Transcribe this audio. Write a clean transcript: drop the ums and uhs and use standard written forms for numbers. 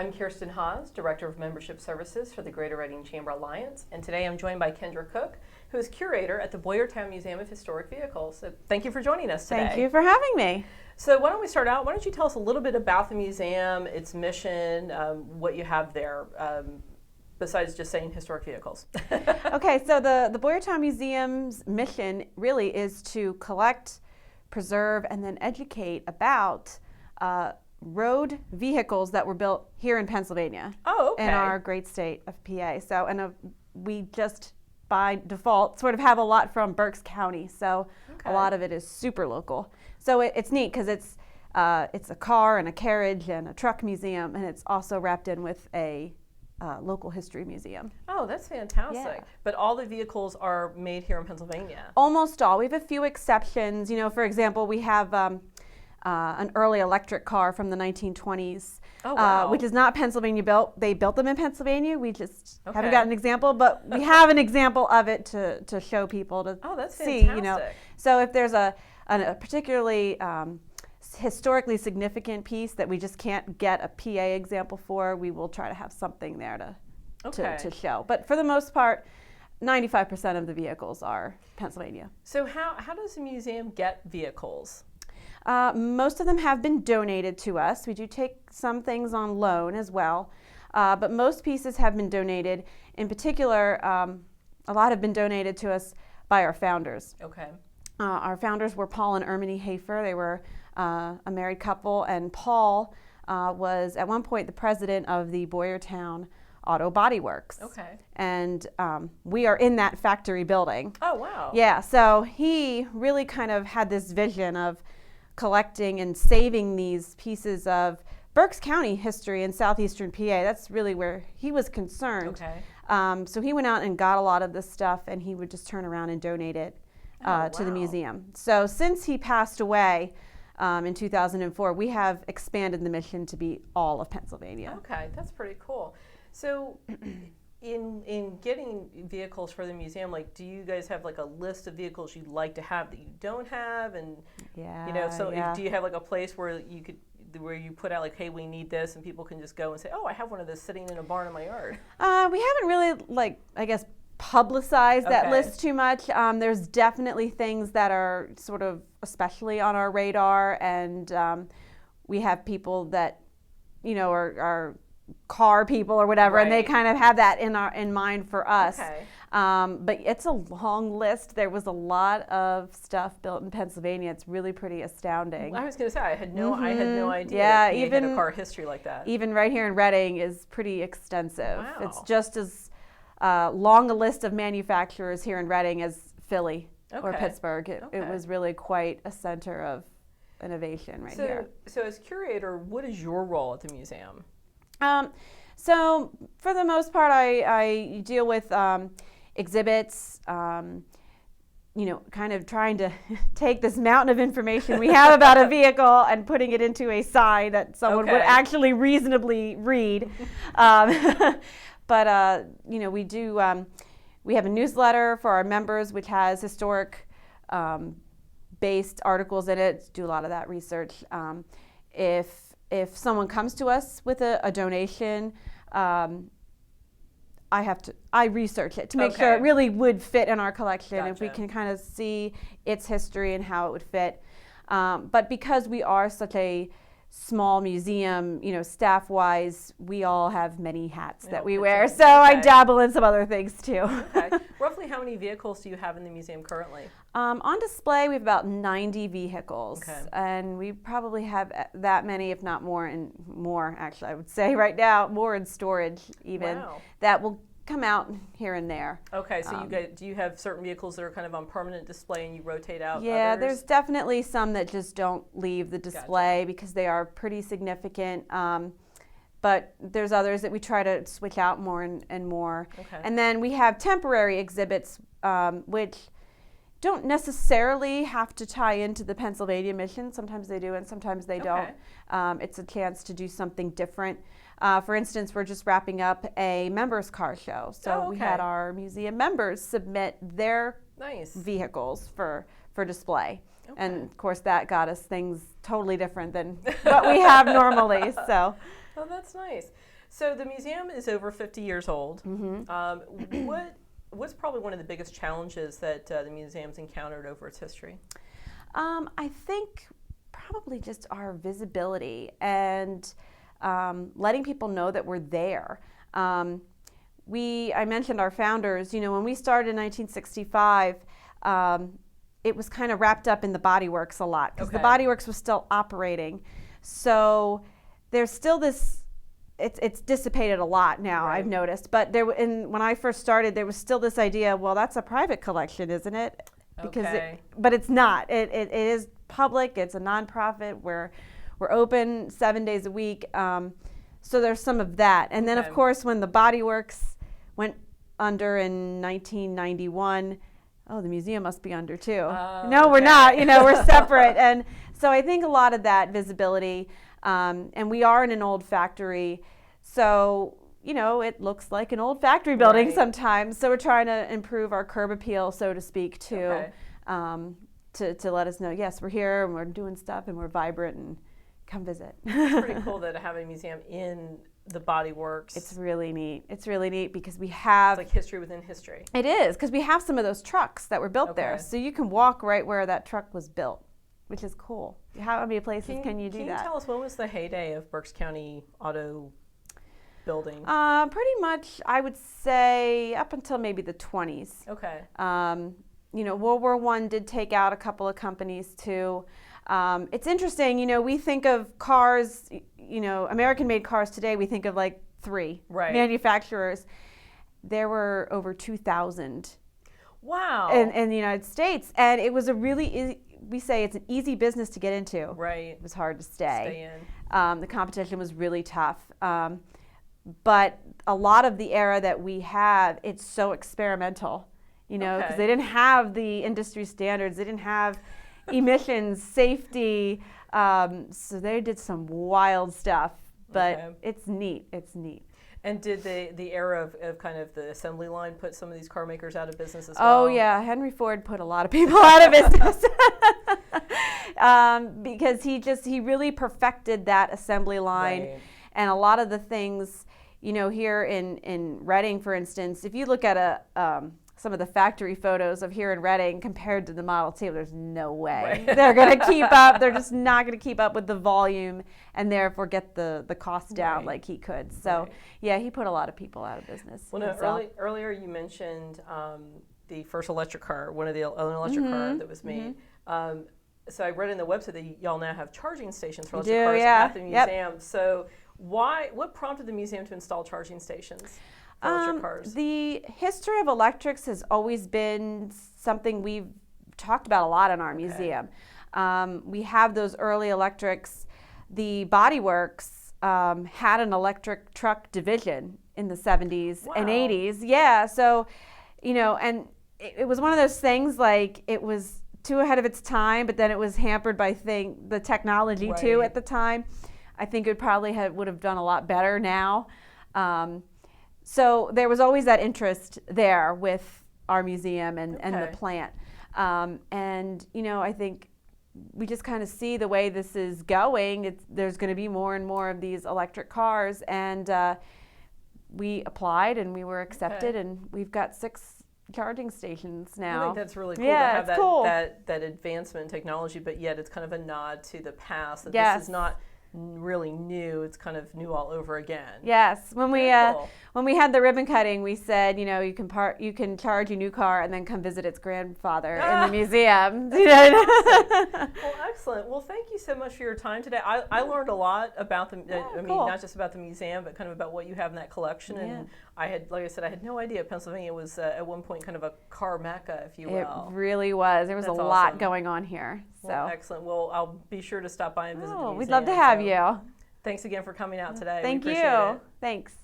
I'm Kirsten Haas, Director of Membership Services for the Greater Reading Chamber Alliance, and today I'm joined by Kendra Cook, who is Curator at the Boyertown Museum of Historic Vehicles. So thank you for joining us today. Thank you for having me. So why don't we start out, why don't you tell us a little bit about the museum, its mission, what you have there, besides just saying historic vehicles. Okay, so the Boyertown Museum's mission really is to collect, preserve, and then educate about road vehicles that were built here in Pennsylvania. Oh, okay. In our great state of PA. So, we just by default sort of have a lot from Berks County. So a lot of it is super local. So it's neat because it's a car and a carriage and a truck museum, and it's also wrapped in with a local history museum. Oh, that's fantastic. Yeah. But all the vehicles are made here in Pennsylvania? Almost all. We have a few exceptions. You know, for example, we have an early electric car from the 1920s, which is not Pennsylvania built. They built them in Pennsylvania. We just haven't got an example, but we have an example of it to show people to that's see. Fantastic. You know, so if there's a particularly historically significant piece that we just can't get a PA example for, we will try to have something there to show. But for the most part, 95% of the vehicles are Pennsylvania. So how does the museum get vehicles? Most of them have been donated to us. We do take some things on loan as well, but most pieces have been donated. In particular, a lot have been donated to us by our founders. Okay. Our founders were Paul and Erminie Hafer. They were a married couple, and Paul was at one point the president of the Boyertown Auto Body Works. Okay. And we are in that factory building. Oh, wow. Yeah, so he really kind of had this vision of collecting and saving these pieces of Berks County history in southeastern PA. That's really where he was concerned. Okay. So he went out and got a lot of this stuff, and he would just turn around and donate it to the museum. So since he passed away in 2004, we have expanded the mission to be all of Pennsylvania. Okay, that's pretty cool. So in getting vehicles for the museum, like, do you guys have like a list of vehicles you'd like to have that you don't have? And do you have like a place where you put out like, hey, we need this, and people can just go and say, oh, I have one of those sitting in a barn in my yard? We haven't really publicized that list too much. There's definitely things that are sort of especially on our radar, and we have people that are car people or whatever, and they kind of have that in mind for us. Okay. But it's a long list. There was a lot of stuff built in Pennsylvania. It's really pretty astounding. I was going to say I had no idea. Yeah, that even had a car history like that. Even right here in Reading is pretty extensive. Wow. It's just as long a list of manufacturers here in Reading as Philly or Pittsburgh. It was really quite a center of innovation here. So as curator, what is your role at the museum? So for the most part, I deal with exhibits, kind of trying to take this mountain of information we have about a vehicle and putting it into a sign that someone would actually reasonably read. But we have a newsletter for our members, which has historic based articles in it. Do a lot of that research. If someone comes to us with a donation, I research it to make sure it really would fit in our collection. Gotcha. If we can kind of see its history and how it would fit. But because we are such a small museum, staff-wise, we all have many hats that we wear. So I dabble in some other things too. Roughly how many vehicles do you have in the museum currently? On display, we have about 90 vehicles. And we probably have that many, if not more, and more, actually, I would say right now, more in storage even, that will come out here and there. Okay, so do you have certain vehicles that are kind of on permanent display and you rotate out Yeah, others? There's definitely some that just don't leave the display because they are pretty significant. But there's others that we try to switch out more and more. And then we have temporary exhibits, which don't necessarily have to tie into the Pennsylvania mission. Sometimes they do and sometimes they don't. It's a chance to do something different. For instance, we're just wrapping up a members car show. So we had our museum members submit their vehicles for display. And of course that got us things totally different than what we have normally. So. Oh, that's nice. So the museum is over 50 years old. What's probably one of the biggest challenges that the museum's encountered over its history? I think probably just our visibility and letting people know that we're there. I mentioned our founders. When we started in 1965, it was kind of wrapped up in the Body Works a lot because the Body Works was still operating. So there's still this, it's dissipated a lot now, I've noticed. But when I first started, there was still this idea, well, that's a private collection, isn't it? Because but it's not. It is public. It's a nonprofit. We're open 7 days a week. So there's some of that. And then, of course, when the Body Works went under in 1991, the museum must be under too. No, we're not. We're separate. And so I think a lot of that visibility, and we are in an old factory, so it looks like an old factory building sometimes. So we're trying to improve our curb appeal, so to speak, too, to let us know, yes, we're here and we're doing stuff and we're vibrant and come visit. It's pretty cool to have a museum in the Body Works. It's really neat. It's really neat because we have... It's like history within history. It is, because we have some of those trucks that were built there. So you can walk right where that truck was built, which is cool. How many places can you do that? Can you tell us, when was the heyday of Berks County auto building? Pretty much, I would say, up until maybe the 20s. Okay. World War I did take out a couple of companies, too. It's interesting, we think of cars, American-made cars today, we think of like 3 manufacturers. There were over 2,000. Wow. In the United States. And it was a really, we say it's an easy business to get into. Right. It was hard to stay in. The competition was really tough. But a lot of the era that we have, it's so experimental, because they didn't have the industry standards. They didn't have emissions, safety. So they did some wild stuff, but it's neat. It's neat. And did the era of kind of the assembly line put some of these car makers out of business as well? Oh, yeah. Henry Ford put a lot of people out of business because he really perfected that assembly line. And a lot of the things, here in Reading, for instance, if you look at some of the factory photos of here in Reading compared to the Model T, there's no way they're going to keep up. They're just not going to keep up with the volume and therefore get the cost down like he could. So, yeah, he put a lot of people out of business. Well, no, earlier you mentioned the first electric car, one of the electric car that was made. So I read in the website that y'all now have charging stations for electric cars at the museum. So what prompted the museum to install charging stations? The history of electrics has always been something we've talked about a lot in our museum. We have those early electrics. The Body Works had an electric truck division in the 70s and 80s. Yeah, so, and it was one of those things like it was too ahead of its time, but then it was hampered by the technology too at the time. I think it probably would have done a lot better now. So there was always that interest there with our museum and the plant. And, I think we just kind of see the way this is going. There's going to be more and more of these electric cars. And we applied and we were accepted. And we've got 6 charging stations now. I think that's really cool to have that advancement in technology, but yet it's kind of a nod to the past. That this is not really new. It's kind of new all over again. Yes. When we had the ribbon cutting, we said, you can charge your new car and then come visit its grandfather in the museum. Well, excellent. Well, thank you so much for your time today. I learned a lot about the not just about the museum, but kind of about what you have in that collection. And I had, like I said, I had no idea Pennsylvania was at one point kind of a car mecca, if you will. It really was. There was a lot going on here. So well, excellent. Well, I'll be sure to stop by and visit the museum. We'd love to have you. Thanks again for coming out today. Thank you. It. Thanks.